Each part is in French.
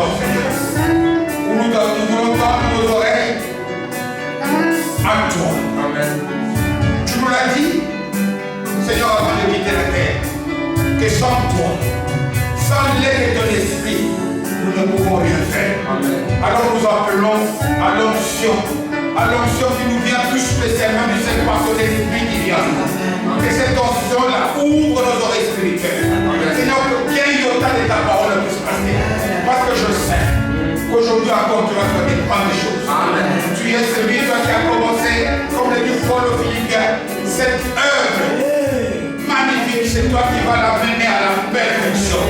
porte, Seigneur. Où nous voulons tendre nos oreilles à toi. Amen. Tu nous l'as dit, Seigneur, avant de quitter la terre, que sans toi, sans l'aide de ton esprit, nous ne pouvons rien faire. Amen. Alors nous appelons à l'onction qui nous vient plus spécialement du Saint par son esprit qui vient. Que cette onction-là ouvre nos oreilles spirituelles. Seigneur, que bien y autant de ta parole puisse passer. Parce que je sais qu'aujourd'hui encore tu vas faire des grandes choses. Amen. Tu es celui toi qui a commencé, comme le dit Paul aux Philippiens, cette œuvre magnifique, c'est toi qui vas la mener à la perfection.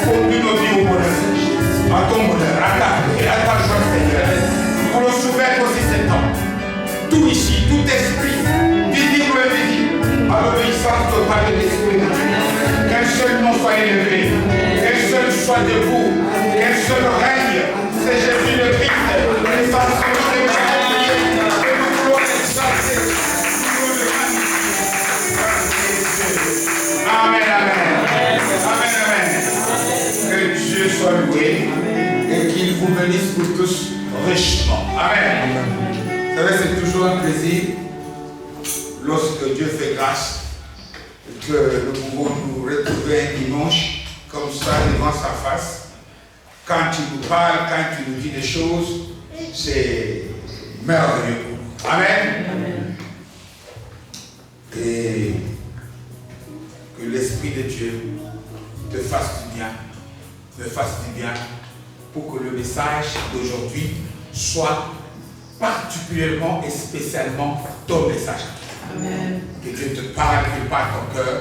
Conduis nos vies au bonheur, à ton bonheur, à ta joie, Seigneur. Nous voulons soumettre aussi cet temps. Tout ici, tout esprit, visible ou invisible, à l'obéissance totale de l'esprit de Dieu. Qu'un seul nom soit élevé, qu'un seul soit debout, qu'un seul règne, c'est Jésus le Christ. Et sans son nom de Dieu, et nous voulons l'exalter. Amen, amen. Amen, amen. Que Dieu soit loué et qu'il vous bénisse pour tous richement. Amen. Vous savez, c'est toujours un plaisir lorsque Dieu fait grâce que nous pouvons nous retrouver un dimanche comme ça devant sa face. Quand tu nous parles, quand tu nous dis des choses, c'est merveilleux pour nous. Amen. Amen. Et que l'Esprit de Dieu te fasse du bien, me fasse du bien, pour que le message d'aujourd'hui soit particulièrement et spécialement ton message. Amen. Que Dieu te parle, qu'il parle ton cœur,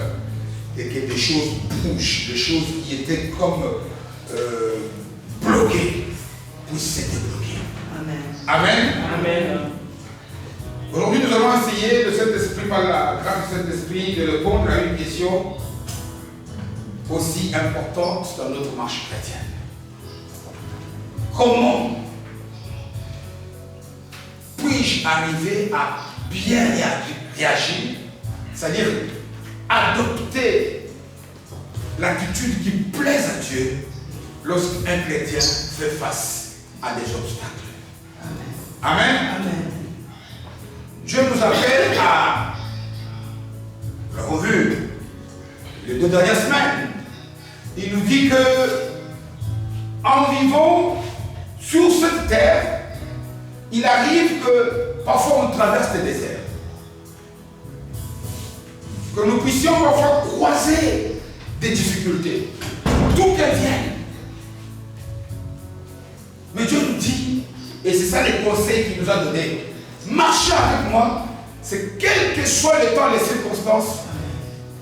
et que des choses bougent, des choses qui étaient comme bloquées, puissent se débloquer. Amen. Amen. Amen. Aujourd'hui, nous allons essayer, le Saint-Esprit, par la grâce du Saint-Esprit, de répondre à une question aussi importante dans notre marche chrétienne. Comment puis-je arriver à bien réagir, c'est-à-dire adopter l'attitude qui plaise à Dieu lorsqu'un chrétien fait face à des obstacles? Amen. Amen. Amen. Dieu nous appelle à, nous l'avons vu les 2 dernières semaines, il nous dit que en vivant sur cette terre, il arrive que parfois on traverse des déserts. Que nous puissions parfois croiser des difficultés, d'où qu'elles viennent. Mais Dieu nous dit, et c'est ça les conseils qu'il nous a donnés, marchez avec moi, c'est quel que soit le temps, les circonstances,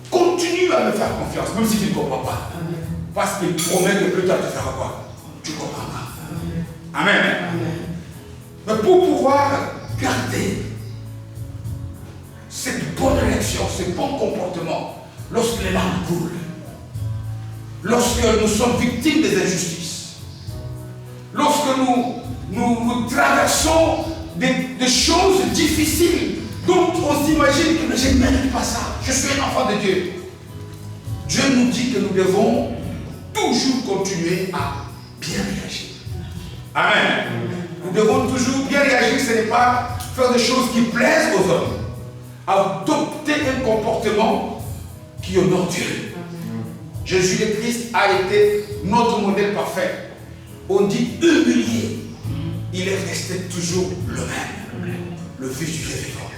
continue à me faire confiance, même si tu ne comprends pas. Parce qu'il promet que plus tard tu feras quoi? Tu comprendras. Amen. Amen. Mais pour pouvoir garder cette bonne réaction, ce bon comportement, lorsque les larmes coulent, lorsque nous sommes victimes des injustices, lorsque nous traversons des choses difficiles dont on s'imagine que je ne mérite pas ça, je suis un enfant de Dieu. Dieu nous dit que nous devons toujours continuer à bien réagir. Amen. Nous devons toujours bien réagir, ce n'est pas faire des choses qui plaisent aux hommes. Adopter un comportement qui honore Dieu. Jésus le Christ a été notre modèle parfait. On dit humilié. Il est resté toujours le même. Le Fils du Dieu vivant.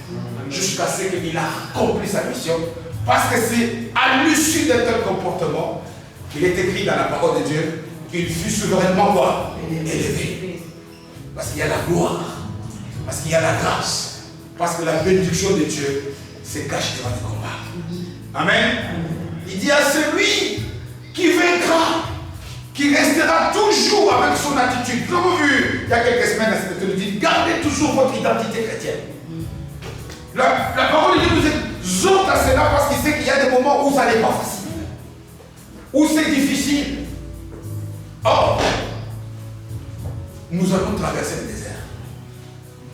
Jusqu'à ce qu'il a accompli sa mission. Parce que c'est à l'issue d'un tel comportement qu'il est écrit dans la parole de Dieu qu'il fut souverainement élevé. Parce qu'il y a la gloire, parce qu'il y a la grâce, parce que la bénédiction de Dieu se cache devant le combat. Amen. Il dit à celui qui vaincra, qui restera toujours avec son attitude. Comme vous avez vu il y a quelques semaines, il dit gardez toujours votre identité chrétienne. La parole de Dieu nous exhorte à cela parce qu'il sait qu'il y a des moments où ça n'est pas facile, où c'est difficile. Or, nous allons traverser le désert.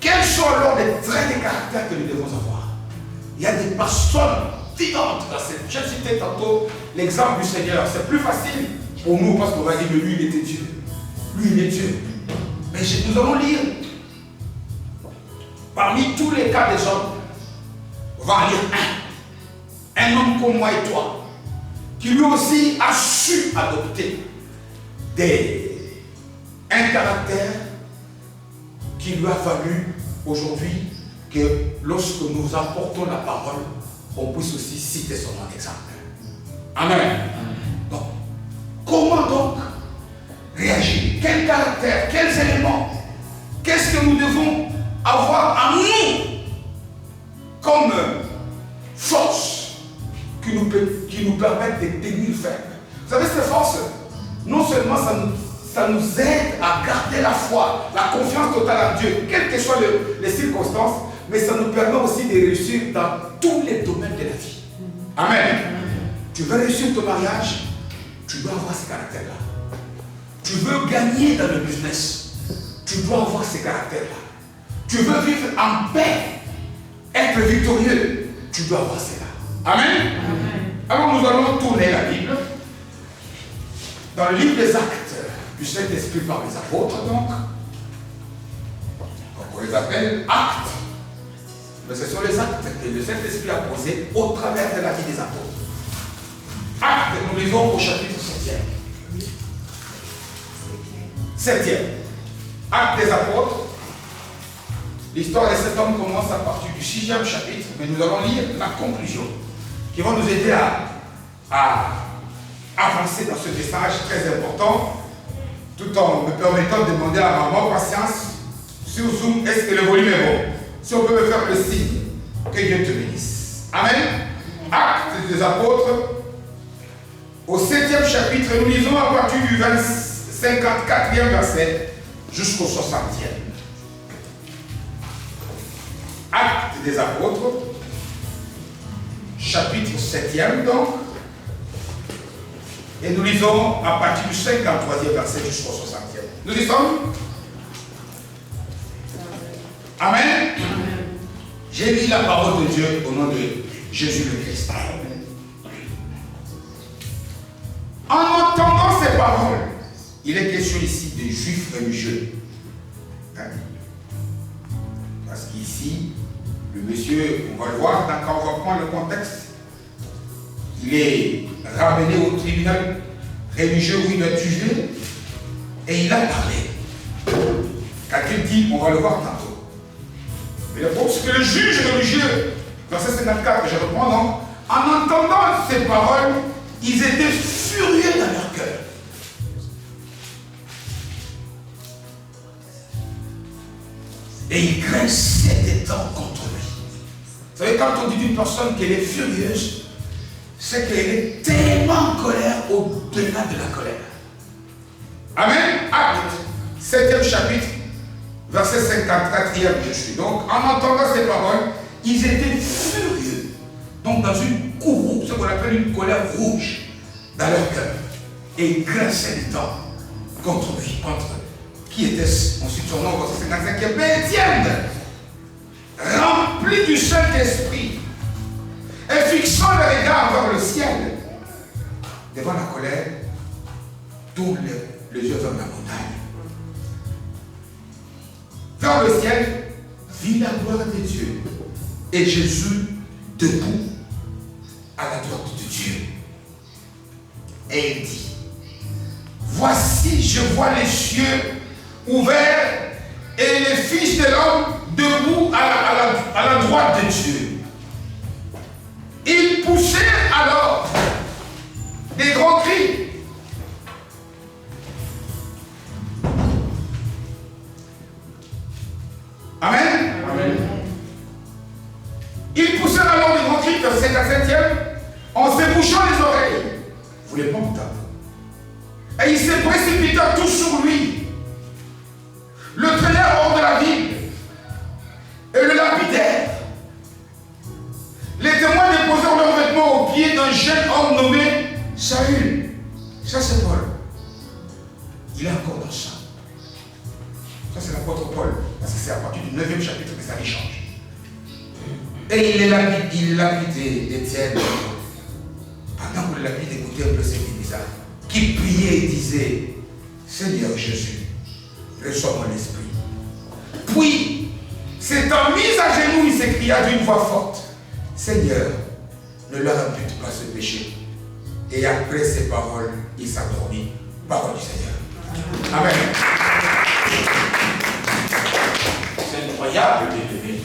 Quels sont alors les traits de caractère que nous devons avoir? Il y a des personnes vivantes dans cette. J'ai cité tantôt l'exemple du Seigneur. C'est plus facile pour nous parce qu'on va dire que lui, il était Dieu. Lui, il est Dieu. Mais nous allons lire, parmi tous les cas des hommes, on va en lire un homme comme moi et toi, qui lui aussi a su adopter un caractère qui lui a fallu aujourd'hui que lorsque nous apportons la parole, on puisse aussi citer son exemple. Amen. Donc, comment donc réagir? Quel caractère? Quels éléments? Qu'est-ce que nous devons avoir en nous comme force qui nous permettent de tenir ferme? Vous savez, ces forces, non seulement ça nous aide à garder la foi, la confiance totale en Dieu, quelles que soient les circonstances, mais ça nous permet aussi de réussir dans tous les domaines de la vie. Amen. Tu veux réussir ton mariage, tu dois avoir ce caractère-là. Tu veux gagner dans le business, tu dois avoir ce caractère-là. Tu veux vivre en paix, être victorieux, tu dois avoir cela. Amen. Alors nous allons tourner la Bible dans le livre des Actes du Saint-Esprit par les apôtres, donc. On les appelle actes. Mais ce sont les actes que le Saint-Esprit a posés au travers de la vie des apôtres. Actes, nous lisons au chapitre 7e. 7e. Actes des apôtres. L'histoire de cet homme commence à partir du 6e chapitre, mais nous allons lire la conclusion qui va nous aider à avancer dans ce message très important, tout en me permettant de demander à maman patience sur Zoom, est-ce que le volume est bon? Si on peut me faire le signe, que Dieu te bénisse. Amen. Actes des apôtres, au 7e chapitre, nous lisons à partir du 54e verset jusqu'au 60e. Actes des apôtres, chapitre 7e donc, et nous lisons à partir du 53e verset jusqu'au 60e. Nous y sommes? Amen. J'ai lu la parole de Dieu au nom de Jésus le Christ. En entendant ces paroles, il est question ici des juifs religieux. Parce qu'ici, le monsieur, on va le voir, quand on reprend le contexte, il est ramené au tribunal religieux où il est jugé et il a parlé. Quand il dit, on va le voir tantôt. Mais le problème, c'est que le juge religieux, verset 54, je reprends donc, en entendant ces paroles, ils étaient furieux dans leur cœur. Et ils grinçaient des dents contre lui. Vous savez, quand on dit d'une personne qu'elle est furieuse, c'est qu'elle est tellement en colère au-delà de la colère. Amen. Acte, 7e chapitre, verset 54e, je suis. Donc, en entendant ces paroles, ils étaient furieux. Donc, dans une courroux, ce qu'on appelle une colère rouge, dans leur cœur. Et ils grinçaient les dents contre lui, contre qui était-ce? Ensuite, son nom, verset 55e. Mais Étienne, rempli du Saint-Esprit, et fixant le regard vers le ciel, devant la colère, tourne les yeux vers la montagne. Vers le ciel, vit la gloire de Dieu et Jésus debout à la droite de Dieu. Et il dit, voici, je vois les cieux ouverts et les fils de l'homme debout à la droite de Dieu. Ils poussèrent alors des grands cris. Amen. Amen. Ils poussèrent alors des grands cris, verset 7e, en se bouchant les oreilles. Vous voulez pas entendre? Et ils se précipitèrent tous sur lui, le traînèrent hors de la ville et le lapidèrent. Les témoins déposèrent leurs vêtements aux pieds d'un jeune homme nommé Saül. Ça, c'est Paul. Il est encore dans ça. Ça, c'est l'apôtre Paul. Parce que c'est à partir du 9e chapitre que ça lui change. Et il lapidait Étienne. Pendant que le lapide écoutait un peu, c'était bizarre. Qui priait et disait, Seigneur Jésus, reçois mon esprit. Puis, s'étant mis à genoux, il s'écria d'une voix forte, Seigneur, ne leur impute pas ce péché. Et après ces paroles, il s'endormit. Parole du Seigneur. Amen. C'est incroyable, bien-aimé.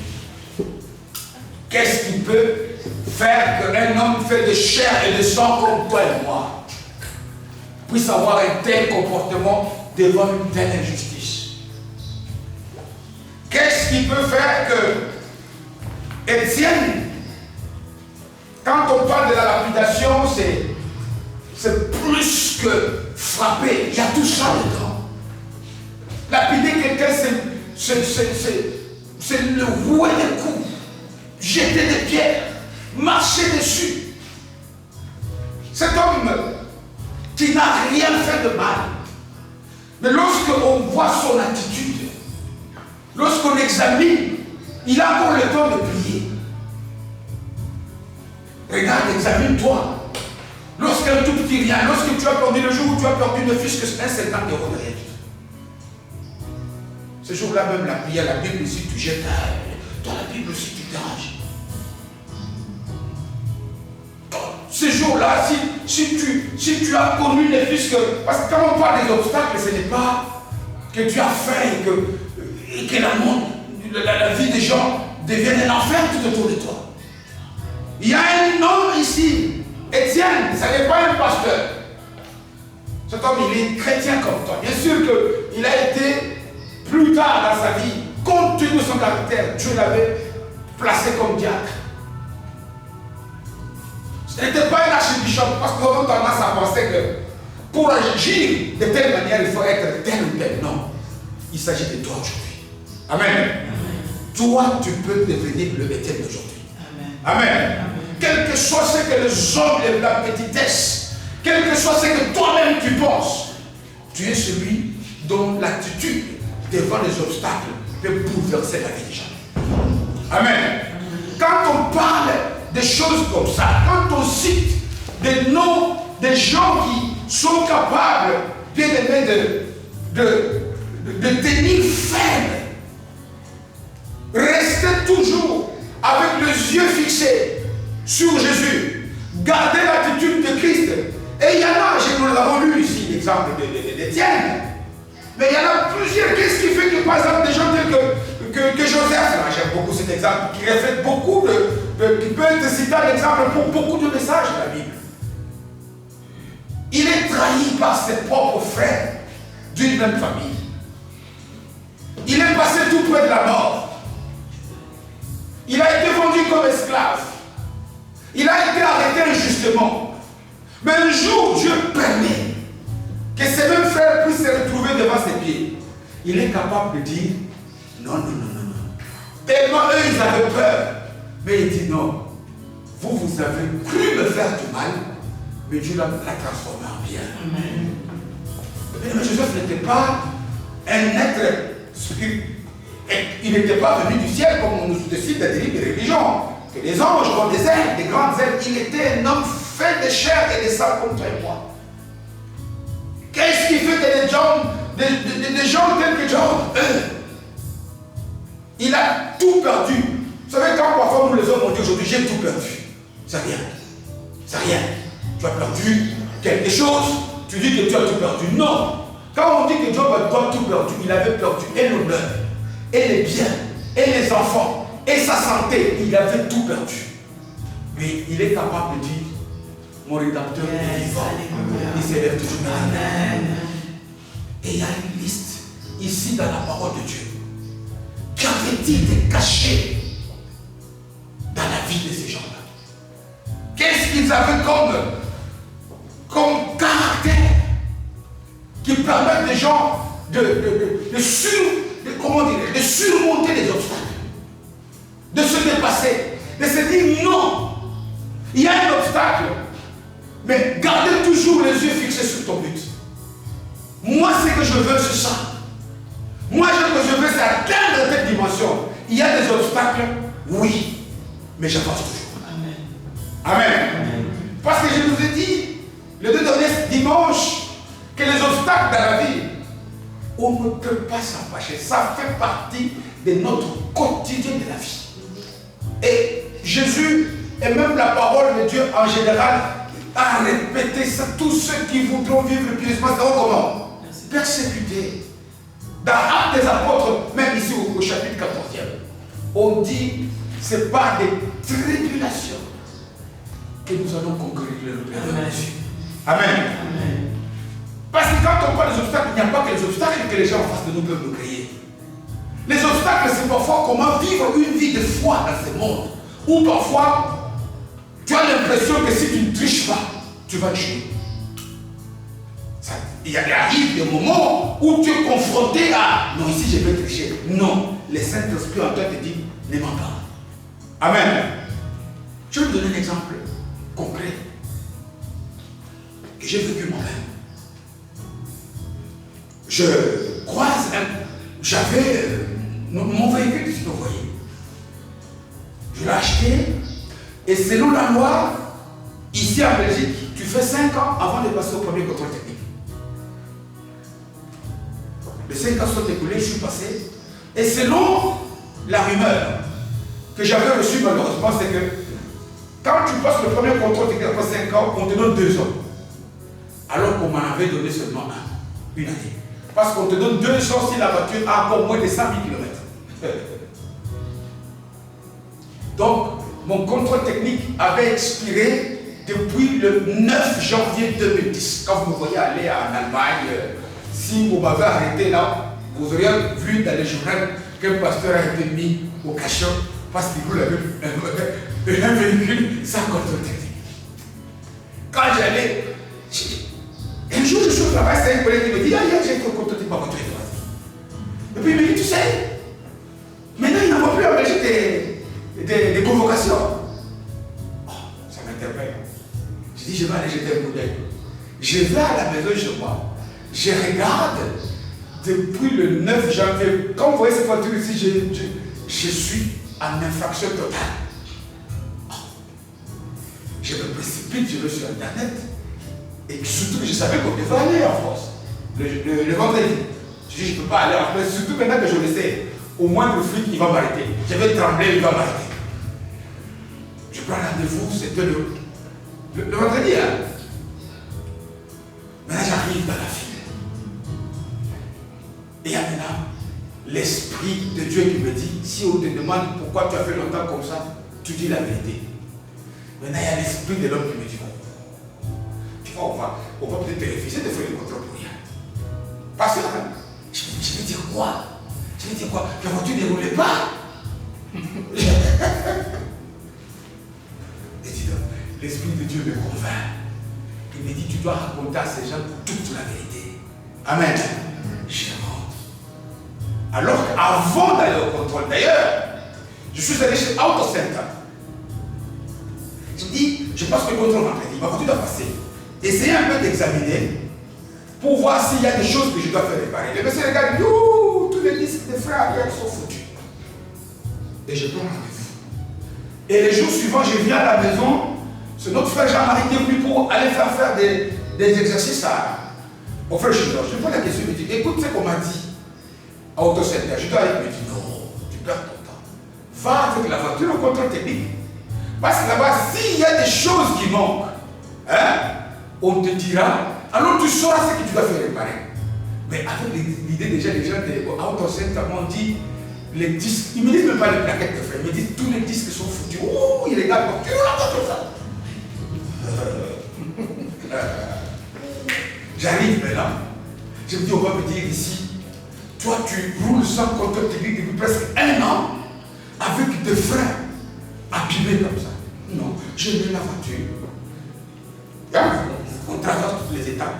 Qu'est-ce qui peut faire qu'un homme fait de chair et de sang comme toi et moi puisse avoir un tel comportement devant une telle injustice? Qu'est-ce qui peut faire que Étienne, quand on parle de la lapidation, c'est plus que frapper, il y a tout ça dedans. Lapider quelqu'un, c'est le rouer des coups, jeter des pierres, marcher dessus. Cet homme qui n'a rien fait de mal, mais lorsqu'on voit son attitude, lorsqu'on examine, il a encore le temps de prier. Regarde, examine-toi. Lorsqu'un tout petit rien, lorsque tu as perdu le jour où tu as perdu ne fût-ce que 50 € de rien. Ce jour-là même, la prière, la Bible, si tu jettes, dans la Bible, si tu déranges. Ce jour-là, si tu as connu ne fût-ce que... Parce que quand on parle des obstacles, ce n'est pas que tu as faim et que la vie des gens devienne un enfer tout autour de toi. Il y a un homme ici, Étienne, ce n'est pas un pasteur. Cet homme, il est chrétien comme toi. Bien sûr qu'il a été plus tard dans sa vie, compte tenu de son caractère, Dieu l'avait placé comme diacre. Ce n'était pas un archibishop, parce qu'on a tendance à penser que pour agir de telle manière, il faut être tel ou tel. Non, il s'agit de toi aujourd'hui. Amen. Amen. Toi, tu peux devenir le Étienne d'aujourd'hui. Amen. Amen. Quel que soit ce que les hommes de la petitesse, quel que soit ce que toi-même tu penses, tu es celui dont l'attitude devant les obstacles peut bouleverser la vie des gens. Amen. Quand on parle des choses comme ça, quand on cite des noms des gens qui sont capables, bien aimés, de tenir ferme, rester toujours avec les yeux fixés sur Jésus, garder l'attitude de Christ. Et il y en a, nous l'avons lu ici, l'exemple d'Étienne, mais il y en a plusieurs. Qu'est-ce qui fait que, par exemple, des gens tels que Joseph, j'aime beaucoup cet exemple, qui reflète beaucoup qui peut être cité un exemple pour beaucoup de messages de la Bible. Il est trahi par ses propres frères d'une même famille. Il est passé tout près de la mort. Il a été vendu comme esclave. Il a été arrêté injustement. Mais un jour, Dieu permet que ses mêmes frères puissent se retrouver devant ses pieds. Il est capable de dire non, non, non, non, non. Tellement eux, ils avaient peur. Mais il dit non. Vous avez cru me faire du mal, mais Dieu l'a transformé en bien. Amen. Mais Joseph n'était pas un être spirituel. Il n'était pas venu du ciel comme on nous décide de dire des religions. Que les anges ont des ailes, des grandes ailes. Il était un homme fait de chair et de sang comme toi et moi. Qu'est-ce qui fait que des gens tels que Job, il a tout perdu. Vous savez, quand parfois nous les hommes on dit aujourd'hui, j'ai tout perdu. C'est rien. C'est rien. Tu as perdu quelque chose, tu dis que tu as tout perdu. Non. Quand on dit que Job a tout perdu, il avait perdu et l'honneur, et les biens, et les enfants, et sa santé. Il avait tout perdu. Mais il est capable de dire, mon rédempteur est vivant. Il s'élève toujours. Amen. Et il y a une liste ici dans la parole de Dieu. Qu'avait-il été caché dans la vie de ces gens-là? Qu'est-ce qu'ils avaient comme caractère qui permettent des gens de surmonter les obstacles, de se dépasser, de se dire non, il y a un obstacle, mais gardez toujours les yeux fixés sur ton but. Moi, ce que je veux, c'est ça. Moi, ce que je veux, c'est atteindre cette dimension. Il y a des obstacles, oui, mais j'avance toujours. Amen. Amen. Amen. Parce que je vous ai dit, le 2 derniers dimanches, que les obstacles dans la vie On ne peut pas s'en fâcher. Ça fait partie de notre quotidien de la vie. Et Jésus, et même la parole de Dieu en général, a répété ça. Tous ceux qui voudront vivre pieusement seront comment? Persécutés. Dans Actes des Apôtres, même ici au chapitre 14e, on dit ce n'est pas des tribulations que nous allons conquérir le royaume de Dieu. Amen. Amen. Parce que quand on parle des obstacles, il n'y a pas que les obstacles que les gens en face de nous peuvent nous créer. Les obstacles, c'est parfois comment vivre une vie de foi dans ce monde. Ou parfois, tu as l'impression que si tu ne triches pas, tu vas échouer. Il arrive des moments où tu es confronté à non, ici je vais tricher. Non, le Saint-Esprit en toi te dit ne mens pas. Amen. Je vais vous donner un exemple concret que j'ai vécu moi-même. Je croise j'avais mon véhicule, si vous voyez. Je l'ai acheté et selon la loi, ici en Belgique, tu fais 5 ans avant de passer au premier contrôle technique. Les 5 ans sont écoulés, je suis passé. Et selon la rumeur que j'avais reçue malheureusement, c'est que quand tu passes le premier contrôle technique après 5 ans, on te donne 2 ans. Alors qu'on m'en avait donné seulement une année. Parce qu'on te donne 2 ans si la voiture a encore moins de 100 000 km. Donc, mon contrôle technique avait expiré depuis le 9 janvier 2010. Quand vous me voyez aller en Allemagne, si vous m'avez arrêté là, vous auriez vu dans les journaux qu'un pasteur a été mis au cachot parce qu'il roule avec un véhicule sans contrôle technique. Quand j'allais, un jour je suis au travail, c'est un collègue qui me dit, j'ai trop contrôle technique, ma voiture est droite. Et puis il me dit, tu sais, maintenant il n'envoie plus en Belgique des convocations. Oh, ça m'interpelle. Je dis, je vais aller jeter un coup d'œil. Je vais à la maison chez moi. Je regarde depuis le 9 janvier. Quand vous voyez cette voiture ici, je suis en infraction totale. Oh. Je me précipite, je vais sur Internet. Et surtout que je savais qu'on devait aller en France. Le vendredi. Je dis, je ne peux pas aller en France. Surtout maintenant que je le sais. Au moins le flic, il va m'arrêter. Je vais trembler, il va m'arrêter. Je prends rendez-vous, c'était le vendredi. Hein? Maintenant, j'arrive dans la file. Et il y a maintenant l'Esprit de Dieu qui me dit, si on te demande pourquoi tu as fait longtemps comme ça, tu dis la vérité. Maintenant, il y a l'Esprit de l'homme qui me dit, bon, tu vois, on va peut-être te refuser de faire le contrôle pour rien. Parce que je vais dire quoi? Je vais dire quoi? La voiture ne roulait pas. Et dis donc, l'Esprit de Dieu me convainc. Il me dit, tu dois raconter à ces gens toute la vérité. Amen. Je rentre. Alors qu'avant d'aller au contrôle, d'ailleurs, je suis allé chez Auto Center. Je me dis, je passe le contrôle vendredi, ma voiture doit passer. Essayez un peu d'examiner pour voir s'il y a des choses que je dois faire réparer. Le monsieur regarde, tous les disques des frères arrière sont foutus. Et je prends rendez-vous. Et les jours suivants, je viens à la maison. C'est notre frère Jean-Marie qui est venu pour aller faire des exercices au frère Chinois. Je lui pose la question, il me dit, écoute ce qu'on m'a dit à Autocenter. Je dois aller, il me dit, non, tu perds ton temps. Va avec la voiture au contrôle technique. Parce que là-bas, s'il y a des choses qui manquent, hein, on te dira, alors tu sauras ce que tu dois faire réparer. Mais avec l'idée déjà, les gens de Autocenter m'ont dit, les disques, ils ne me disent même pas les plaquettes de frère, ils me disent tous les disques sont foutus. Oh, ils regardent, tu vois ça. J'arrive maintenant, je me dis, on va me dire ici, toi tu roules sans contrôle technique depuis presque 1 an avec des freins abîmés comme ça. Non, je mets la voiture. On traverse toutes les étapes.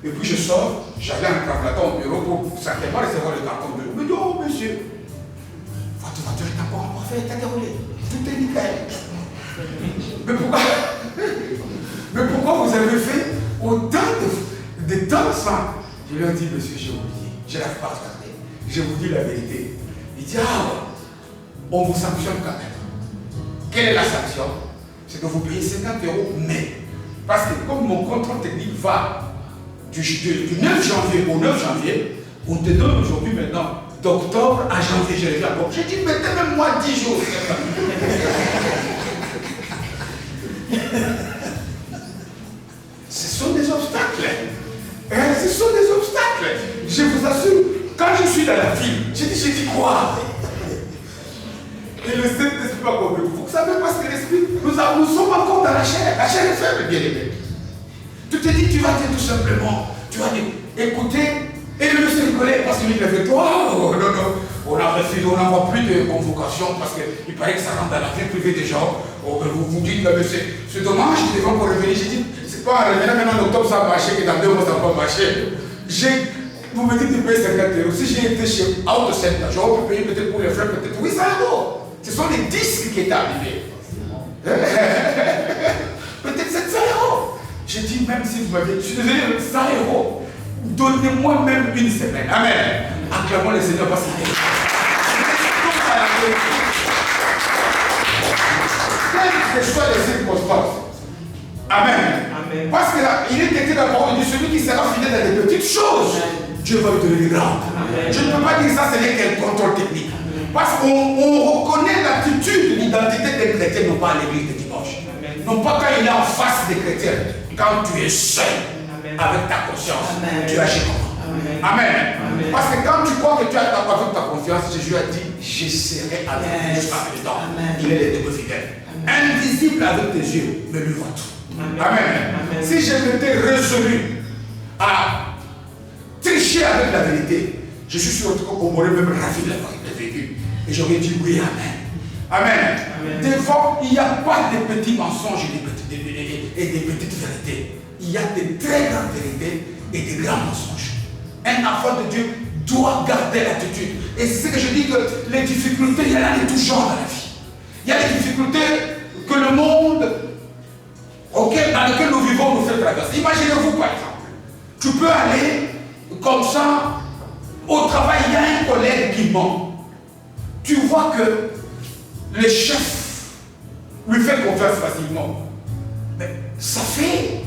Et puis je sors, j'allais en translatant au bureau pour certainement recevoir le carton de bureau. Mais oh monsieur, votre voiture est encore en parfait état déroulé. Tout est nickel. Mais pourquoi vous avez fait autant de temps sans? Je lui ai dit, monsieur, j'ai oublié. Je n'arrive pas à regarder. Je vous dis la vérité. Il dit, on vous sanctionne quand même. Quelle est la sanction? C'est que vous payez 50 €, mais parce que comme mon contrôle technique va du 9 janvier au 9 janvier, On te donne aujourd'hui maintenant, d'octobre à janvier, je reviens. Bon, j'ai dit, mettez même moi 10 jours. Ce sont des obstacles. Ce sont des obstacles. Je vous assure, quand je suis dans la ville, j'ai dit quoi? Et le Saint-Esprit m'a compris. Vous savez parce que l'Esprit, nous sommes encore dans la chair. La chair est faible, bien aimé. Tu te dis, tu vas dire tout simplement, tu vas dire, écoutez, et le monsieur rigolait parce qu'il dit avec toi, oh, non, on a refusé, on n'envoie plus de convocation parce qu'il paraît que ça rentre dans la vie privée des gens. Oh, vous vous dites, c'est dommage, ils devront pour revenir. J'ai dit, c'est pas en revenant maintenant en octobre, ça va marcher, que dans 2 mois, ça va pas marcher. Vous me dites de payer 50 €. Si j'ai été chez Auto Center, j'aurais pu payer peut-être pour les frais, peut-être 800 €. Ce sont les disques qui étaient arrivés. Peut-être 700 €. J'ai dit, même si vous m'avez dit, je suis désolé, 100 €. Donnez-moi même une semaine. Amen. Acclamons le Seigneur parce qu'il est. Quelles que soient les circonstances. Amen. Amen. Parce qu'il est écrit dans la parole de celui qui sera fidèle dans les petites choses. Amen. Dieu va lui donner des grandes. Je ne peux pas dire ça, ce n'est qu'un contrôle technique. Amen. Parce qu'on reconnaît l'attitude, l'identité des chrétiens, non pas à l'église de dimanche. Amen. Non pas quand il est en face des chrétiens, quand tu es seul. Avec ta conscience, amen. Tu agis comment? Amen. Amen. Amen. Parce que quand tu crois que tu as avec ta confiance, Jésus a dit, je serai avec vous jusqu'à le temps. Il est les deux fidèles. Invisible avec tes yeux, mais lui voit tout. Amen. Amen. Amen. Si je m'étais résolu à tricher avec la vérité, je suis sûr qu'on m'aurait même ravi de la vérité. Et j'aurais dit oui, amen. Amen. Amen. Des fois, il n'y a pas de petits mensonges et des petites vérités. Il y a de très grandes vérités et de grands mensonges. Un enfant de Dieu doit garder l'attitude. Et c'est ce que je dis que les difficultés, il y en a de tout genre dans la vie. Il y a des difficultés que le monde dans lequel nous vivons nous fait traverser. Imaginez-vous par exemple, tu peux aller comme ça au travail, il y a un collègue qui ment. Tu vois que le chef lui fait confiance facilement. Mais ça fait...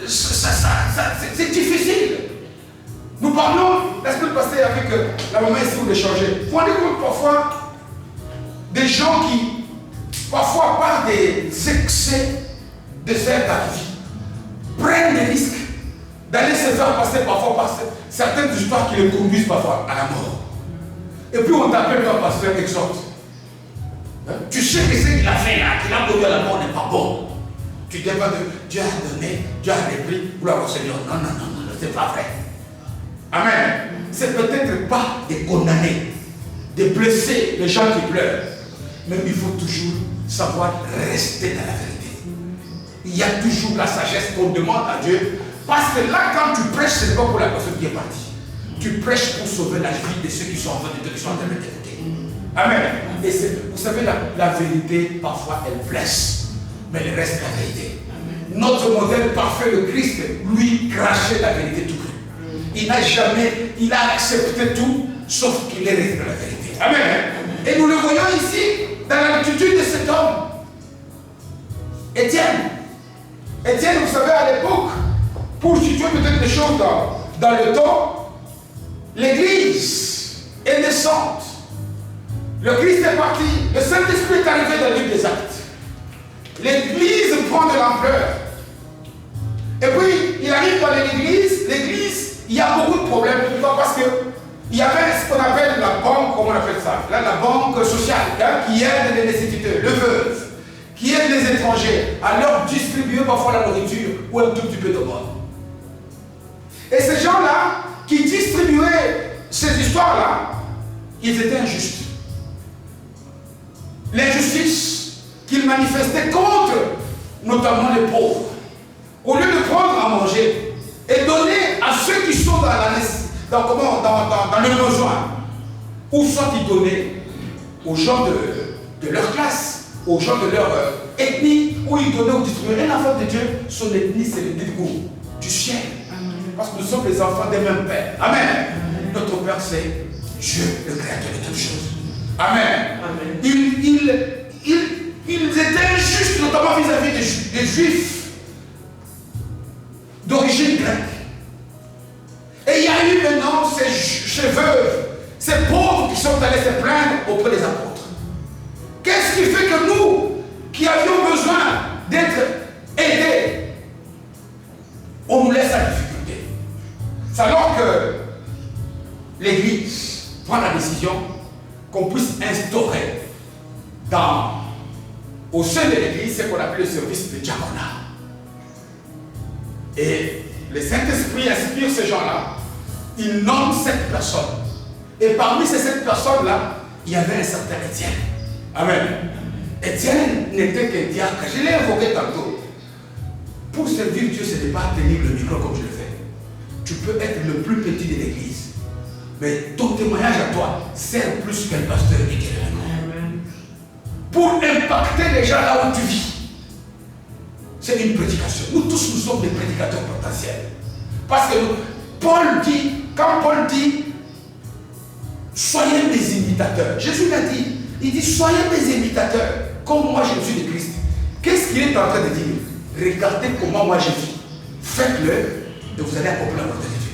c'est difficile. Nous parlons la semaine passée avec la maman ici pour échanger. Vous vous rendez compte parfois des gens qui parfois par des excès de faire ta vie prennent des risques d'aller se faire passer parfois par certaines histoires qui les conduisent parfois à la mort. Et puis on t'appelle toi pasteur exhorte. Tu sais que ce qu'il a fait là, qu'il a conduit à la mort n'est pas bon. Tu ne dis pas de Dieu a donné, Dieu a repris, gloire au Seigneur. Non, c'est pas vrai. Amen. C'est peut-être pas de condamner, de blesser les gens qui pleurent. Mais il faut toujours savoir rester dans la vérité. Il y a toujours la sagesse qu'on demande à Dieu. Parce que là, quand tu prêches, ce n'est pas pour la personne qui est partie. Tu prêches pour sauver la vie de ceux qui sont en train de t'écouter. Amen. Et vous savez, la vérité, parfois, elle blesse. Mais elle reste la vérité. Amen. Notre modèle parfait, le Christ, lui, crachait la vérité tout cru. Il n'a jamais, il a accepté tout, sauf qu'il est resté dans la vérité. Amen. Amen. Et nous le voyons ici, dans l'attitude de cet homme. Étienne, vous savez, à l'époque, pour situer peut-être des choses dans le temps, l'église est naissante. Le Christ est parti, le Saint-Esprit est arrivé dans le livre des Actes. L'église prend de l'ampleur. Et puis, il arrive dans l'église, il y a beaucoup de problèmes. Pourquoi? Parce qu'il y avait ce qu'on appelle la banque, comment on appelle ça? Là, la banque sociale, qui aide les nécessiteux, le veuve, qui aide les étrangers à leur distribuer parfois la nourriture ou un tout petit peu de bois. Et ces gens-là, qui distribuaient ces histoires-là, ils étaient injustes. L'injustice qu'ils manifestaient contre, notamment les pauvres. Au lieu de prendre à manger et donner à ceux qui sont dans le besoin, ou soit ils donnaient aux gens de leur classe, aux gens de leur ethnie, ou ils donnaient ou distribuaient. Un enfant de Dieu, son ethnie, c'est l'ethnie du ciel. Parce que nous sommes les enfants des mêmes pères. Amen. Notre Père, c'est Dieu, le créateur de toutes choses. Amen. Amen. Ils étaient injustes, notamment vis-à-vis des Juifs d'origine grecque. Et il y a eu maintenant ces veuves, ces pauvres qui sont allés se plaindre auprès des apôtres? Qu'est-ce qui fait que nous, qui avions besoin d'être aidés, on nous laisse la difficulté? C'est alors que l'Église prend la décision qu'on puisse instaurer au sein de l'Église ce qu'on appelle le service de diaconat. Et le Saint-Esprit inspire ces gens-là, il nomme 7 personnes. Et parmi ces 7 personnes-là, il y avait un certain Étienne. Amen. Étienne n'était qu'un diacre. Je l'ai évoqué tantôt. Pour servir Dieu, ce n'est pas tenir le micro comme je le fais. Tu peux être le plus petit de l'Église, mais ton témoignage à toi sert plus qu'un pasteur éternel. Pour impacter les gens là où tu vis. C'est une prédication. Nous tous, nous sommes des prédicateurs potentiels. Parce que quand Paul dit, soyez mes imitateurs. Jésus l'a dit. Il dit, soyez mes imitateurs, comme moi je suis de Christ. Qu'est-ce qu'il est en train de dire? Regardez comment moi je vis. Faites-le et vous allez accomplir la volonté de Dieu.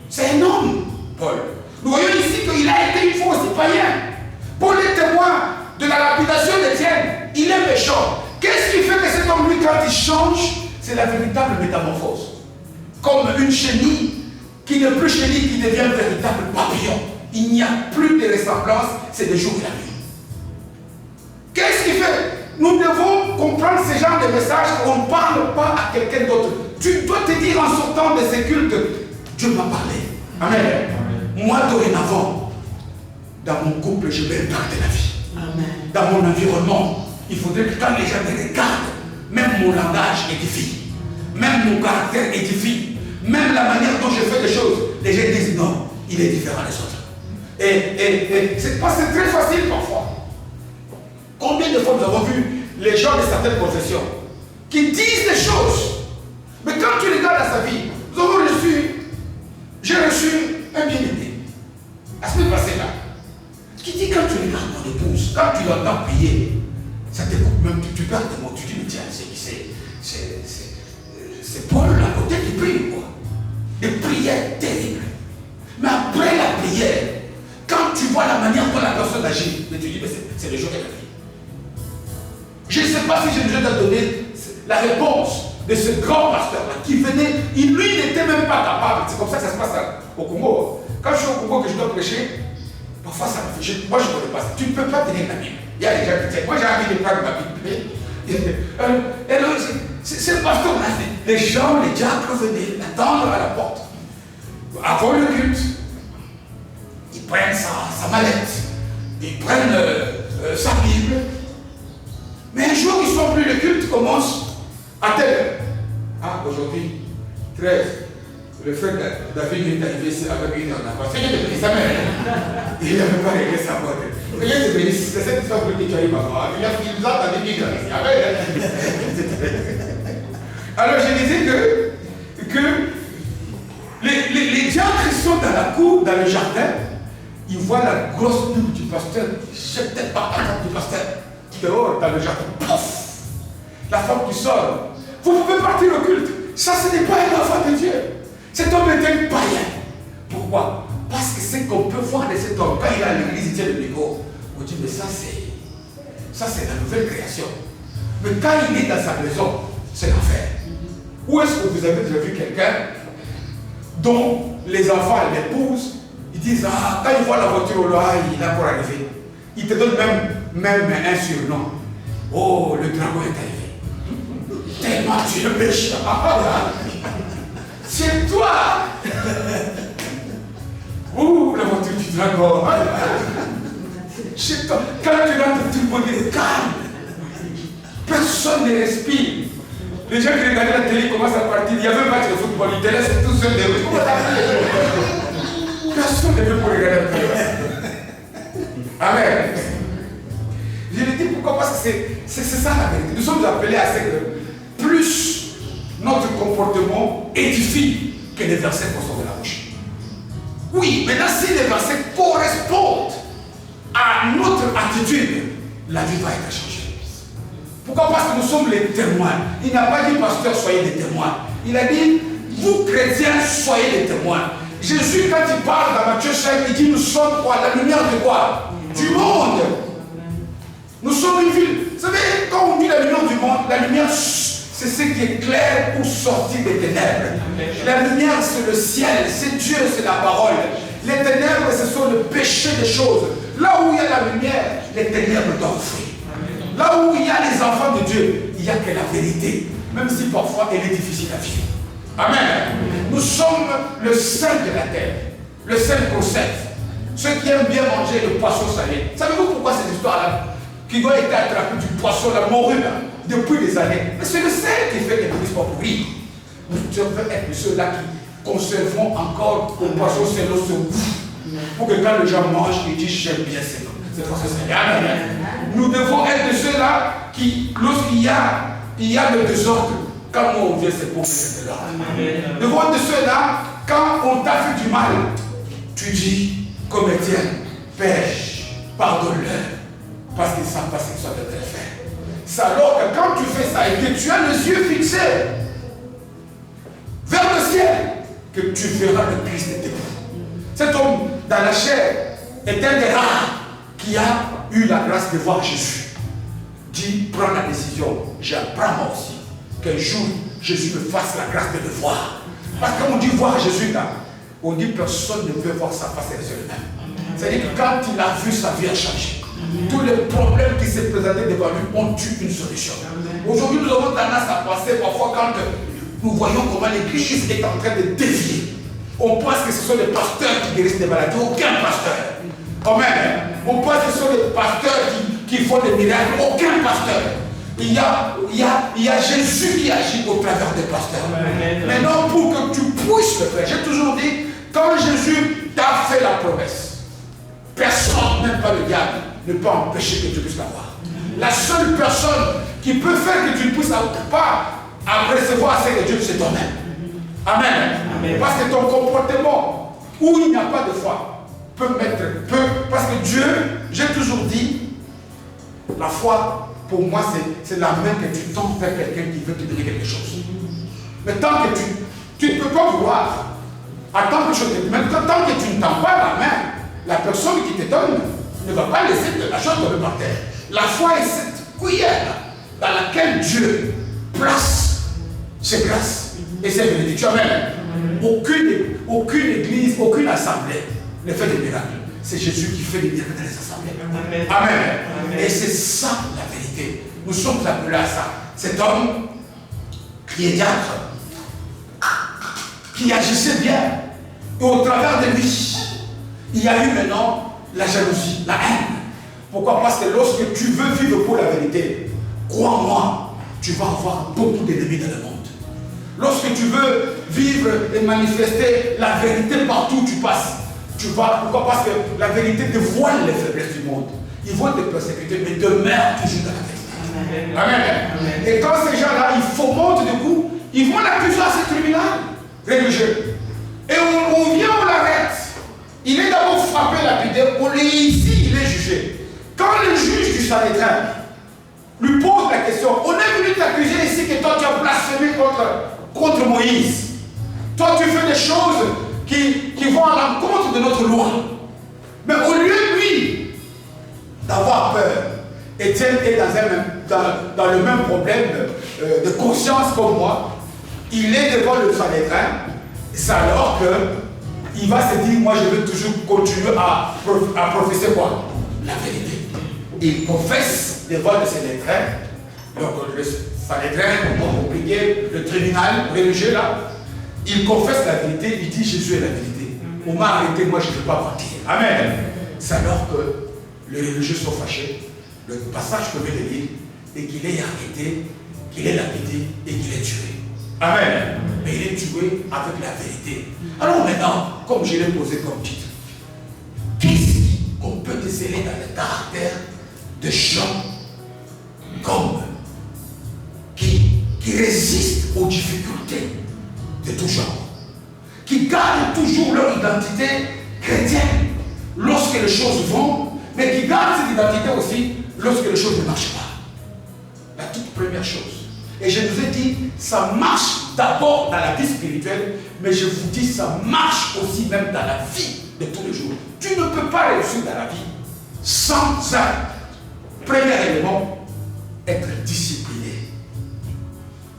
C'est un homme, Paul. Nous voyons ici qu'il a été une fois aussi païen. Paul est témoin de la lapidation d'Étienne. Il est méchant. Qu'est-ce qui fait que cet homme, lui, quand il change, c'est la véritable métamorphose. Comme une chenille qui n'est plus chenille, qui devient un véritable papillon. Il n'y a plus de ressemblance, c'est le jour et la nuit. Qu'est-ce qui fait? Nous devons comprendre ce genre de messages. On ne parle pas à quelqu'un d'autre. Tu dois te dire en sortant de ces cultes, Dieu m'a parlé. Amen. Amen. Moi, dorénavant, dans mon couple, je vais impacter la vie. Amen. Dans mon environnement, il faudrait que quand les gens me regardent, même mon langage édifie, même mon caractère édifie, même la manière dont je fais les choses, les gens disent non, il est différent des autres. Et c'est très facile parfois. Combien de fois nous avons vu les gens de certaines confessions qui disent des choses, mais quand tu regardes à sa vie, j'ai reçu un bien-aimé la semaine passée là, qui dit quand tu regardes mon épouse, quand tu l'entends prier, ça te coupe même, tu perds tes mots, tu dis mais tiens, c'est Paul à côté qui prie quoi. Des prières terribles. Mais après la prière, quand tu vois la manière dont la personne agit, tu dis mais c'est le jour de la vie. Je ne sais pas si j'ai déjà donné la réponse de ce grand pasteur-là qui venait, lui n'était même pas capable. C'est comme ça que ça se passe au Congo. Quand je suis au Congo que je dois prêcher, parfois ça me fait. Moi je ne connais pas ça. Tu ne peux pas tenir la Bible. Il y a des gens qui disent, moi j'ai envie de prendre ma Bible. Et alors, c'est le pasteur-là. Les gens, les diacres venaient l'attendre à la porte. Avant le culte, ils prennent sa mallette, ils prennent sa Bible. Mais un jour, ils sont plus, le culte commence à telle heure. Ah, aujourd'hui, 13, le frère David est arrivé ici avec une heure d'avance. Seigneur te bénisse, amen. Il n'avait pas réglé sa voix. Seigneur te bénisse, c'est cette histoire que tu as eu maintenant. Il nous a entendu dire ici, amen. Alors, je disais que les diacres sont dans la cour, dans le jardin, ils voient la grosse Bible du pasteur, je ne peut-être pas la table du pasteur. Dehors, dans le jardin, pouf, la femme qui sort. Vous pouvez partir au culte. Ça, ce n'est pas un enfant de Dieu. Cet homme était un païen. Pourquoi? Parce que c'est qu'on peut voir de cet homme. Quand il est à l'église, il tient le micro. On dit, mais ça, c'est la nouvelle création. Mais quand il est dans sa maison, c'est l'enfer. Où est-ce que vous avez déjà vu quelqu'un dont les enfants et l'épouse, ils disent, ah, quand ils voient la voiture au loin, il est encore arrivé. Il te donne même un surnom. Oh, le dragon est arrivé. Tellement tu es méchant. C'est toi. Ouh, la voiture du dragon. C'est toi. Quand tu rentres, tout le monde est calme. Personne ne respire. Les gens qui regardaient la télé commencent à partir. Il y avait un match de football. Ils te laissent tout seul. Personne ne veut pour regarder la télé. Amen. Je le dis pourquoi? Parce que c'est ça la vérité. Nous sommes appelés à ce que plus notre comportement édifie que les versets qu'on sort de la bouche. Oui, maintenant si les versets correspondent à notre attitude, la vie va être changée. Pourquoi? Parce que nous sommes les témoins. Il n'a pas dit pasteur, soyez des témoins. Il a dit, vous chrétiens, soyez des témoins. Jésus, quand il parle dans Matthieu 5, il dit nous sommes quoi? La lumière de quoi? Du monde. Nous sommes une ville. Vous savez, quand on dit la lumière du monde, la lumière, c'est ce qui est clair pour sortir des ténèbres. La lumière, c'est le ciel, c'est Dieu, c'est la parole. Les ténèbres, ce sont le péché des choses. Là où il y a la lumière, les ténèbres doivent fuir. Là où il y a les enfants de Dieu, il n'y a que la vérité. Même si parfois elle est difficile à vivre. Amen. Nous sommes le sel de la terre. Le sel conserve. Ceux qui aiment bien manger le poisson salé. Savez-vous pourquoi cette histoire-là, qui doit être attrapé du poisson, la morue, là, depuis des années? Mais c'est le sel qui fait que nous ne pas pourrir. Nous devons être ceux-là qui conserveront encore le poisson selon ce goût. Pour que quand les gens mangent, ils disent j'aime bien c'est parce que c'est bien. Nous devons être de ceux-là qui, lorsqu'il y a le désordre, quand nous on vient, c'est pour mettre de l'ordre. Nous devons être de ceux-là, quand on t'a fait du mal, tu dis, comme Étienne, pêche, pardonne-leur, parce qu'ils ne savent pas ce qu'ils sont en train de faire. C'est alors que quand tu fais ça et que tu as les yeux fixés vers le ciel, que tu verras le Christ debout. Cet homme dans la chair est un des rares qui a eu la grâce de voir Jésus. Dit, prends la décision, j'apprends moi aussi, qu'un jour Jésus me fasse la grâce de le voir. Parce que quand on dit voir Jésus là, on dit personne ne peut voir sa face et les yeux mêmes. C'est-à-dire que quand il a vu, sa vie a changé. Tous les problèmes qui se présentaient devant lui ont eu une solution. Aujourd'hui, nous avons tendance à penser parfois quand nous voyons comment l'église est en train de dévier. On pense que ce sont les pasteurs qui guérissent des maladies. Aucun pasteur. Amen. On pense que ce sont les pasteurs qui font des miracles. Aucun pasteur. Il y a Jésus qui agit au travers des pasteurs. Maintenant, pour que tu puisses le faire, j'ai toujours dit, quand Jésus t'a fait la promesse, personne, même pas le diable, ne peut empêcher que tu puisses l'avoir. La seule personne qui peut faire que tu ne puisses pas recevoir ce que Dieu, c'est toi-même. Amen. Parce que ton comportement, où il n'y a pas de foi, parce que Dieu, j'ai toujours dit, la foi, pour moi, c'est la main que tu tends vers quelqu'un qui veut te donner quelque chose. Mais tant que tu ne peux pas vouloir attendre quelque chose, mais tant que tu ne tends pas la main, la personne qui te donne ne va pas laisser de la chose tomber par terre. La foi est cette cuillère dans laquelle Dieu place ses grâces et ses bénédictions. Amen. Aucune église, aucune assemblée ne fait des miracles. C'est Jésus qui fait des miracles dans les assemblées. Amen. Et c'est ça la vérité. Nous sommes appelés à ça. Cet homme qui est diacre, qui agissait bien, et au travers de lui, il y a eu maintenant la jalousie, la haine. Pourquoi? Parce que lorsque tu veux vivre pour la vérité, crois-moi, tu vas avoir beaucoup d'ennemis dans le monde. Lorsque tu veux vivre et manifester la vérité partout où tu passes, tu vas. Pourquoi? Parce que la vérité dévoile les faiblesses du monde. Ils vont te persécuter, mais demeure toujours dans la vérité. Amen. Et quand ces gens-là, ils fomentent du coup, ils vont l'accuser à ce tribunal religieux. Et on vient, on l'arrête. Il est d'abord frappé, lapidé. Ici, il est jugé. Quand le juge du Sanhédrin lui pose la question, on est venu t'accuser ici que toi tu as blasphémé contre Moïse. Toi tu fais des choses qui vont à l'encontre de notre loi. Mais au lieu, lui, d'avoir peur, Étienne est dans le même problème de conscience comme moi. Il est devant le Sanhédrin. C'est alors qu'il va se dire, moi je vais toujours continuer à professer quoi? La vérité. Il confesse devant le Sanhédrin. Donc le Sanhédrin, pour compliquer, le tribunal religieux là, il confesse la vérité, il dit Jésus est la vérité. On m'a arrêté, moi je ne peux pas mentir. Amen. C'est alors que les religieux sont fâchés. Le passage que je vais lire, et qu'il est arrêté, qu'il est lapidé et qu'il est tué. Amen. Mais il est tué avec la vérité. Alors maintenant, comme je l'ai posé comme titre, qu'est-ce qu'on peut déceler dans le caractère de gens comme qui résistent aux difficultés de tout genre, qui gardent toujours leur identité chrétienne lorsque les choses vont, mais qui gardent cette identité aussi lorsque les choses ne marchent pas. La toute première chose, Et je vous ai dit, ça marche d'abord dans la vie spirituelle, mais je vous dis, ça marche aussi même dans la vie de tous les jours. Tu ne peux pas réussir dans la vie sans ça. Premier élément, être discipliné.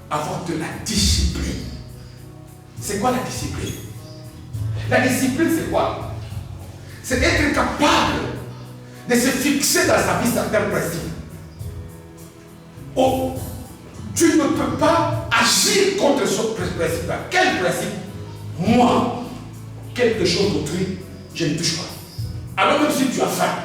Avoir de la discipline. C'est quoi la discipline? La discipline, c'est quoi? C'est être capable de se fixer dans sa vie certains principes. Oh, tu ne peux pas agir contre ce principe-là. Quel principe? Moi, quelque chose d'autrui, je ne touche pas. Alors même si tu as faim,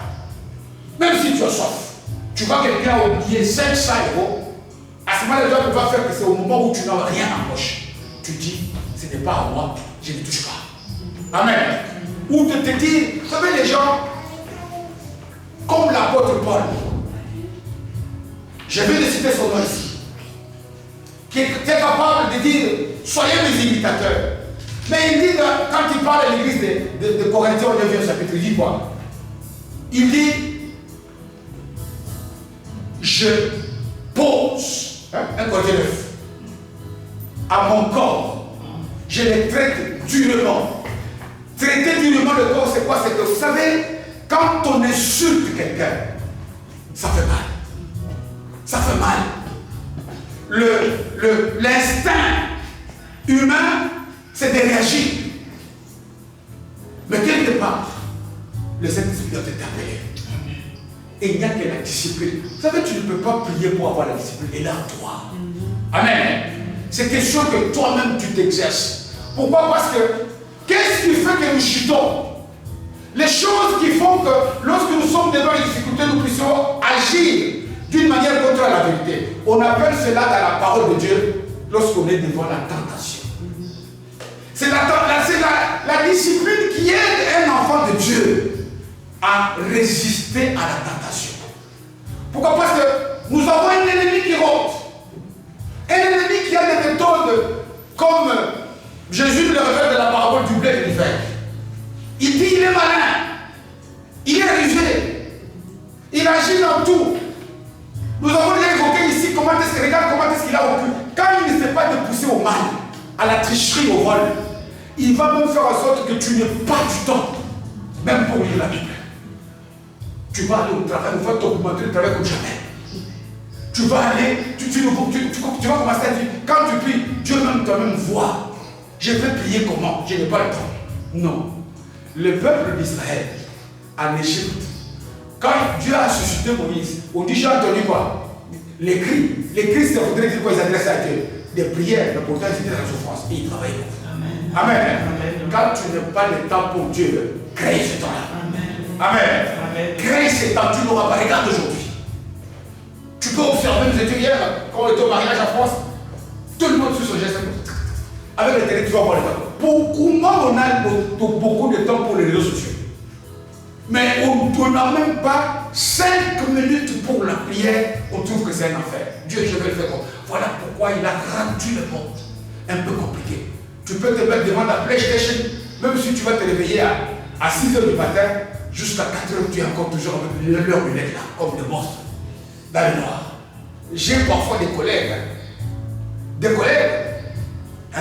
même si tu as soif, tu vois quelqu'un oublier 500 €, à ce moment-là, tu vas faire que c'est au moment où tu n'as rien en poche. Tu dis, ce n'est pas à moi, je ne touche pas. Amen. Ou de te dire, vous savez les gens, comme l'apôtre Paul, je vais de citer son nom ici, qui est capable de dire, soyez mes imitateurs. Mais il dit, quand il parle à l'église de Corinthiens, au 9e chapitre, il dit quoi? Il dit, je pose, un côté 9, à mon corps, je les traite durement. Traiter durement le corps, c'est quoi? C'est que vous savez, quand on insulte quelqu'un, ça fait mal. Ça fait mal. L'instinct humain, c'est de réagir. Mais quelque part, le Saint-Esprit doit t'appeler. Et il n'y a que la discipline. Vous savez, tu ne peux pas prier pour avoir la discipline. Elle est en toi. Amen. C'est question que toi-même tu t'exerces. Pourquoi? Parce que qu'est-ce qui fait que nous chutons? Les choses qui font que lorsque nous sommes devant les difficultés, nous puissions agir d'une manière contre la vérité. On appelle cela dans la parole de Dieu lorsqu'on est devant la tentation. C'est la discipline qui aide un enfant de Dieu à résister à la tentation. Pourquoi? Parce que nous avons un ennemi qui rôde. Un ennemi qui a des méthodes comme Jésus le révèle de la parabole du blé et de l'hiver. Il dit il est malin, il est arrivé, il agit dans tout. Nous avons déjà évoqué ici comment est-ce qu'il regarde, comment est-ce qu'il a occupe. Quand il ne sait pas te pousser au mal, à la tricherie, au vol, il va même faire en sorte que tu n'aies pas du temps, même pour lire la Bible. Tu vas aller au travail, on va t'augmenter le travail comme jamais. Tu vas aller, tu vas commencer à dire, quand tu pries, Dieu même toi-même voit. Je vais prier comment? Je n'ai pas le temps. Non. Le peuple d'Israël, en Égypte, quand Dieu a suscité Moïse, on dit, j'ai entendu quoi? Les cris. Les cris, ça voudrait dire quoi? Ils adressaient à Dieu. Des prières, mais pourtant ils étaient dans la souffrance. Et ils travaillaient pour vous. Amen. Amen. Amen. Quand tu n'as pas le temps pour Dieu, crée ce temps-là. Amen. Amen. Amen. Crée ce temps, tu n'auras pas. Regarde aujourd'hui. Tu peux observer, nous étions hier, quand on était au mariage en France, tout le monde sur son geste. Avec le télé, tu vas voir les temps. Beaucoup moins on a beaucoup de temps pour les réseaux sociaux. Mais on n'a même pas 5 minutes pour la prière, on trouve que c'est un enfer. Dieu, je vais le faire comme. Voilà pourquoi il a rendu le monde un peu compliqué. Tu peux te mettre devant la PlayStation, même si tu vas te réveiller à 6 h du matin, jusqu'à 4 h, tu es encore toujours avec leur lunette là, comme des monstres, dans le noir. J'ai parfois des collègues. Il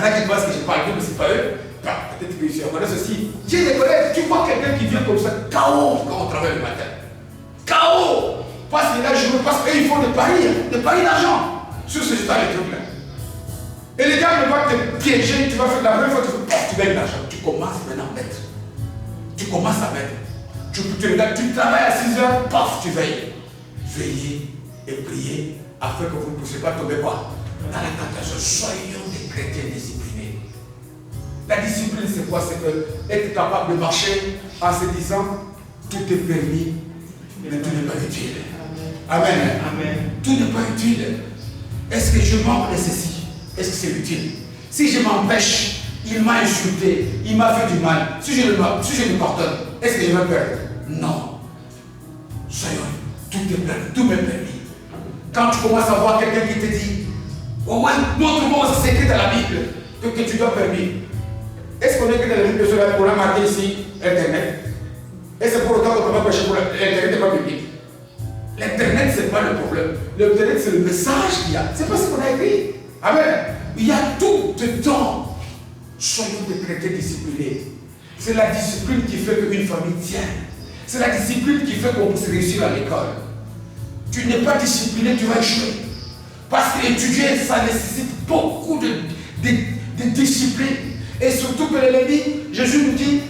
y en a qui pensent que je parle d'eux, mais ce n'est pas eux. Peut-être que je connais ceci. J'ai des collègues, tu vois quelqu'un qui vient comme ça, KO quand on travaille le matin. KO. Parce qu'il a joué, parce qu'ils font des paris d'argent sur ce genre de trucs-là. Et les gars ne vont te piéger, tu vas faire la même fois, tu gagnes l'argent. Tu commences maintenant à mettre. Tu commences à mettre. Tu regardes, tu travailles à 6 h, paf, tu veilles. Veillez et priez afin que vous ne puissiez pas tomber quoi? Dans la tentation. Soyons des chrétiens disciplinés. La discipline, c'est quoi? C'est être capable de marcher en se disant tout est permis, mais tout n'est pas utile. Amen. Amen. Tout n'est pas utile. Est-ce que je manque de ceci? Est-ce que c'est utile? Si je m'empêche, il m'a insulté, il m'a fait du mal. Si je le pardonne, est-ce que je vais perdre? Non. Soyons, tout est permis, tout m'est permis. Quand tu commences à voir quelqu'un qui te dit, oh ouais, montre-moi si c'est écrit dans la Bible que tu dois permis. Est-ce qu'on est écrit dans la Bible qu'on a marqué ici Internet? Et c'est pour autant qu'on ne peut pas prêcher pour l'Internet n'est pas public. L'Internet, ce n'est pas le problème. peut-être c'est le message qu'il y a. C'est pas ce qu'on a écrit. Amen. Il y a tout dedans. Soyons des chrétiens disciplinés. C'est la discipline qui fait qu'une famille tient. C'est la discipline qui fait qu'on puisse réussir à l'école. Tu n'es pas discipliné, tu vas échouer. Parce qu'étudier, ça nécessite beaucoup de discipline. Et surtout que l'ennemi, Jésus nous dit,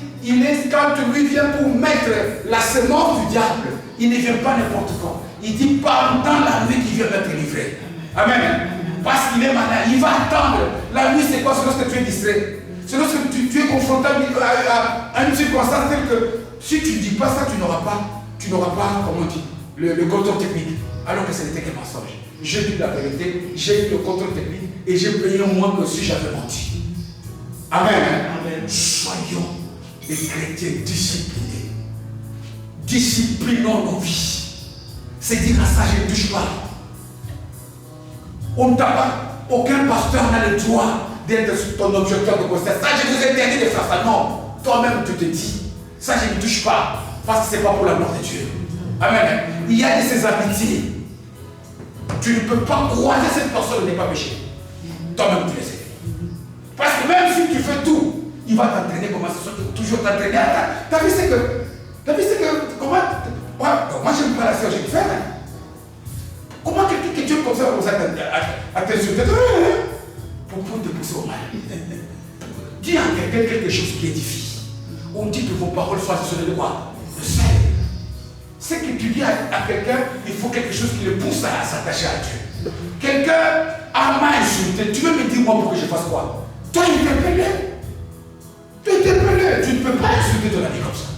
quand lui vient pour mettre la semence du diable, il ne vient pas n'importe quand. Il dit pendant la nuit qu'il vient mettre livré. Amen. Parce qu'il est malade. Il va attendre. La nuit, c'est quoi? C'est lorsque tu es distrait. C'est lorsque tu es confronté à une circonstance telle que si tu ne dis pas ça, tu n'auras pas, comment on dit, le contrôle technique. Alors que ce n'était qu'un mensonge. J'ai dit la vérité, j'ai eu le contrôle technique et j'ai payé moins que si j'avais menti. Amen. Amen. Soyons des chrétiens disciplinés. Disciplinons nos vies. C'est dire à ça, je ne touche pas. On ne t'a pas, aucun pasteur n'a le droit d'être ton objecteur de conscience. Ça, je vous ai interdit de faire ça. Non, toi-même tu te dis, ça je ne touche pas, parce que ce n'est pas pour la gloire de Dieu. Amen. Il y a de ces amitiés. Tu ne peux pas croiser cette personne n'est pas péché. Toi-même tu le sais. Parce que même si tu fais tout, il va t'entraîner comment c'est toujours t'entraîner. T'as vu c'est que, comment, moi je me parle à ça, je vais faire. Comment quelqu'un que Dieu comme ça à t'insulter pour te pousser au mal. Dis à quelqu'un quelque chose qui édifie. On dit que vos paroles soient assaisonnées de quoi? Le sel. C'est que tu dis à quelqu'un, il faut quelque chose qui le pousse à s'attacher à Dieu. Quelqu'un m'a insulté, tu veux me dire moi pour que je fasse quoi? Toi, il t'est pelé. Tu t'es pelé. Tu ne peux pas insulter ton ami comme ça.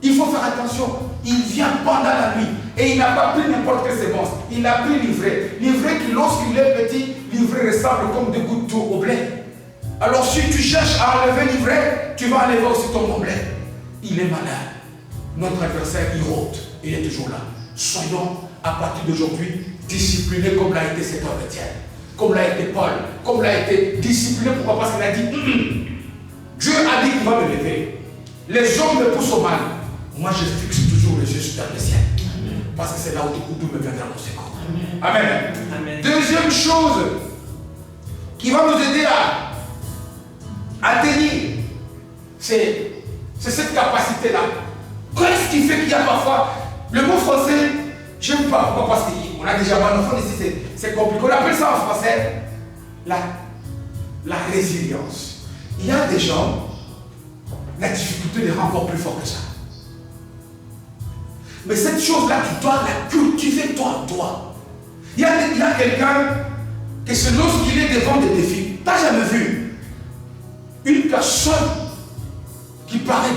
Il faut faire attention. Il vient pendant la nuit et il n'a pas pris n'importe quelle sémence. Il a pris l'ivraie. L'ivraie qui, lorsqu'il est petit, l'ivraie ressemble comme des gouttes d'eau au blé. Alors si tu cherches à enlever l'ivraie, tu vas enlever aussi ton blé. Il est malade. Notre adversaire, il rôde. Il est toujours là. Soyons, à partir d'aujourd'hui, disciplinés comme l'a été cet homme Étienne, comme l'a été Paul, comme l'a été discipliné. Pourquoi? Parce qu'il a dit, Dieu a dit qu'il va me lever. Les hommes me poussent au mal. Moi, je fixe toujours les yeux sur le ciel. Parce que c'est là où tout me viendra mon secours. Amen. Amen. Deuxième chose qui va nous aider à tenir, c'est cette capacité-là. Qu'est-ce qui fait qu'il y a parfois, le mot français, je n'aime pas. Pourquoi? Parce qu'on a déjà mal enfant ici, c'est compliqué. On appelle ça en français la résilience. Il y a des gens, la difficulté les rend encore plus fort que ça. Mais cette chose-là, tu dois la cultiver toi. Il y a quelqu'un que c'est lorsqu'il est devant des défis. Tu n'as jamais vu une personne qui paraît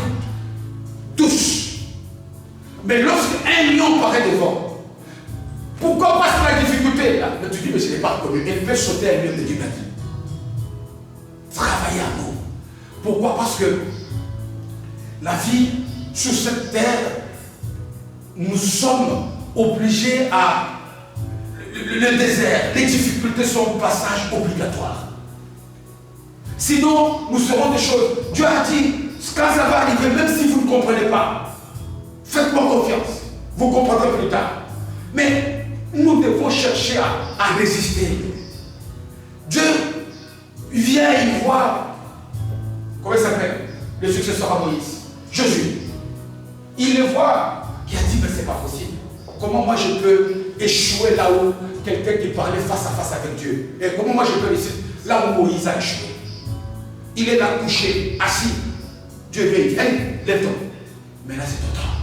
douce. Mais lorsqu'un lion paraît devant, pourquoi? Parce que la difficulté là, mais tu dis, mais je ne l'ai pas reconnu. Elle peut sauter à un lion de 10 mètres. Travailler à nous. Pourquoi? Parce que la vie sur cette terre, nous sommes obligés à... Le désert, les difficultés sont un passage obligatoire. Sinon, nous serons des choses. Dieu a dit, quand ça va arriver, même si vous ne comprenez pas, faites-moi confiance. Vous comprendrez plus tard. Mais nous devons chercher à résister. Dieu vient y voir, comment il s'appelle? Le successeur à Moïse, Jésus. Il le voit. Qui a dit, mais c'est pas possible. Comment moi je peux échouer là où quelqu'un qui parlait face à face avec Dieu? Et comment moi je peux réussir là où Moïse a échoué? Il est là couché, assis. Dieu vient, il dit, hey, lève-toi. Mais là c'est ton temps.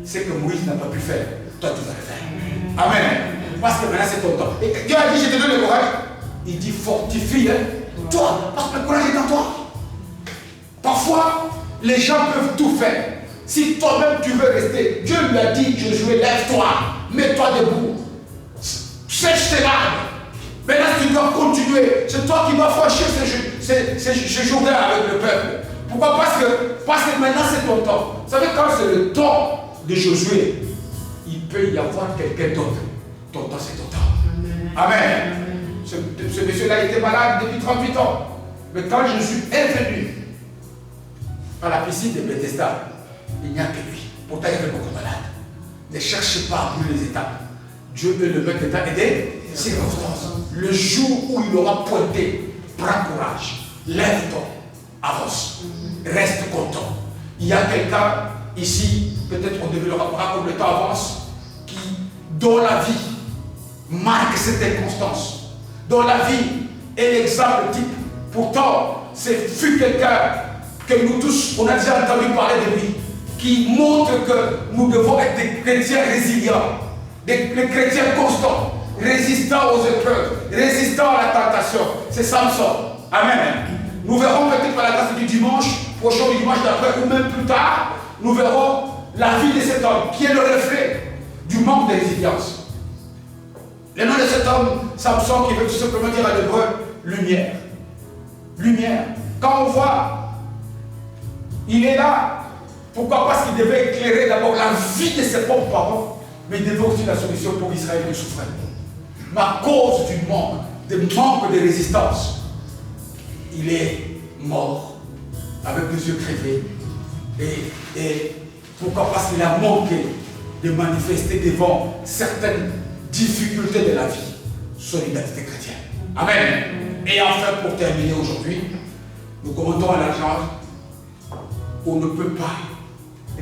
C'est que Moïse n'a pas pu faire. Toi tu vas le faire. Amen. Parce que maintenant c'est ton temps. Et Dieu a dit, je te donne le courage. Il dit, fortifie, toi, parce que le courage est en toi. Parfois, les gens peuvent tout faire. Si toi-même tu veux rester, Dieu lui a dit, Josué, lève-toi, mets-toi debout, sèche tes larmes. Maintenant tu dois continuer, c'est toi qui dois franchir ces jours-là avec le peuple. Pourquoi? Parce que maintenant c'est ton temps. Vous savez, quand c'est le temps de Josué, il peut y avoir quelqu'un d'autre. Ton temps c'est ton temps. Amen. Ce monsieur-là était malade depuis 38 ans. Mais quand Jésus est venu à la piscine de Bethesda, il n'y a que lui. Pourtant, il y avait beaucoup de malades. Ne cherchez pas à brûler les étapes. Dieu est le maître des temps et des circonstances. Le jour où il aura pointé, prends courage, lève-toi, avance, reste content. Il y a quelqu'un ici, peut-être on devait le rappeler comme le temps avance, dont la vie marque cette inconstance, dont la vie est l'exemple type. Pourtant, c'est fut quelqu'un que nous tous, on a déjà entendu parler de lui, qui montre que nous devons être des chrétiens résilients, des chrétiens constants, résistants aux épreuves, résistants à la tentation. C'est Samson. Amen. Nous verrons peut-être par la grâce du dimanche prochain, du dimanche d'après, ou même plus tard, nous verrons la vie de cet homme, qui est le reflet du manque de résilience. Le nom de cet homme, Samson, qui veut tout simplement dire à l'hébreu, lumière. Lumière. Quand on voit, il est là. Pourquoi? Parce qu'il devait éclairer d'abord la vie de ses propres parents, mais il devait aussi la solution pour Israël qui souffrait. Mais à cause du manque de résistance, il est mort avec les yeux crevés. Et pourquoi? Parce qu'il a manqué de manifester devant certaines difficultés de la vie son identité chrétienne. Amen. Et enfin, pour terminer aujourd'hui, nous commentons à l'argent. On ne peut pas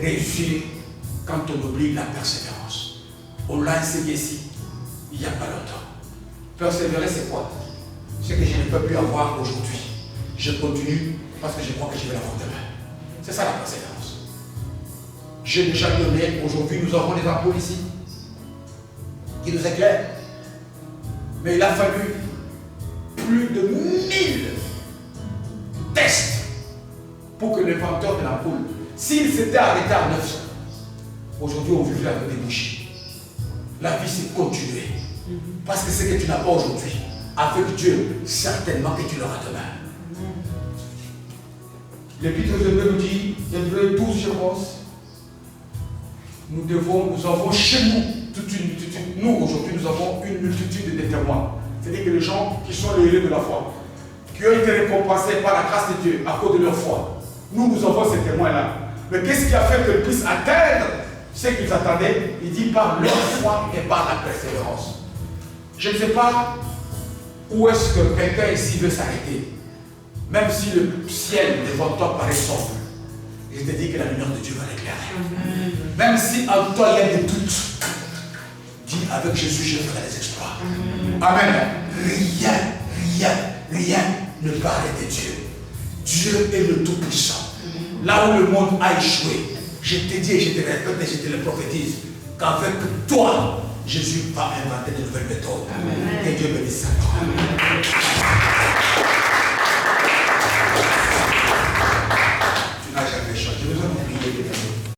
réussir quand on oublie la persévérance. On l'a enseigné ici, il n'y a pas longtemps. Persévérer, c'est quoi? Ce que je ne peux plus avoir aujourd'hui. Je continue parce que je crois que je vais l'avoir demain. C'est ça la persévérance. J'ai déjà donné, aujourd'hui nous avons des ampoules ici qui nous éclairent. Mais il a fallu plus de 1000 tests pour que l'inventeur de l'ampoule, s'il s'était arrêté à 900, aujourd'hui on vivait avec des bougies. La vie s'est continuée. Parce que ce que tu n'as pas aujourd'hui, avec Dieu, certainement que tu l'auras demain. L'Épître de Hébreux nous dit, Hébreux 12, je pense, nous avons chez nous, nous aujourd'hui, nous avons une multitude de témoins. C'est-à-dire que les gens qui sont les héros de la foi, qui ont été récompensés par la grâce de Dieu à cause de leur foi. Nous avons ces témoins-là. Mais qu'est-ce qui a fait qu'ils puissent atteindre ce qu'ils attendaient? Il dit par leur foi et par la persévérance. Je ne sais pas où est-ce que quelqu'un ici veut s'arrêter. Même si le ciel devant toi paraît sombre, je te dis que la lumière de Dieu va l'éclairer. Même si en toi il y a des doutes, dis avec Jésus, je ferai des exploits. Amen. Rien ne peut arrêter Dieu. Dieu est le Tout-Puissant. Là où le monde a échoué, je te dis et je te répète et je te le prophétise, qu'avec toi, Jésus va inventer de nouvelles méthodes. Que Dieu bénisse sa parole.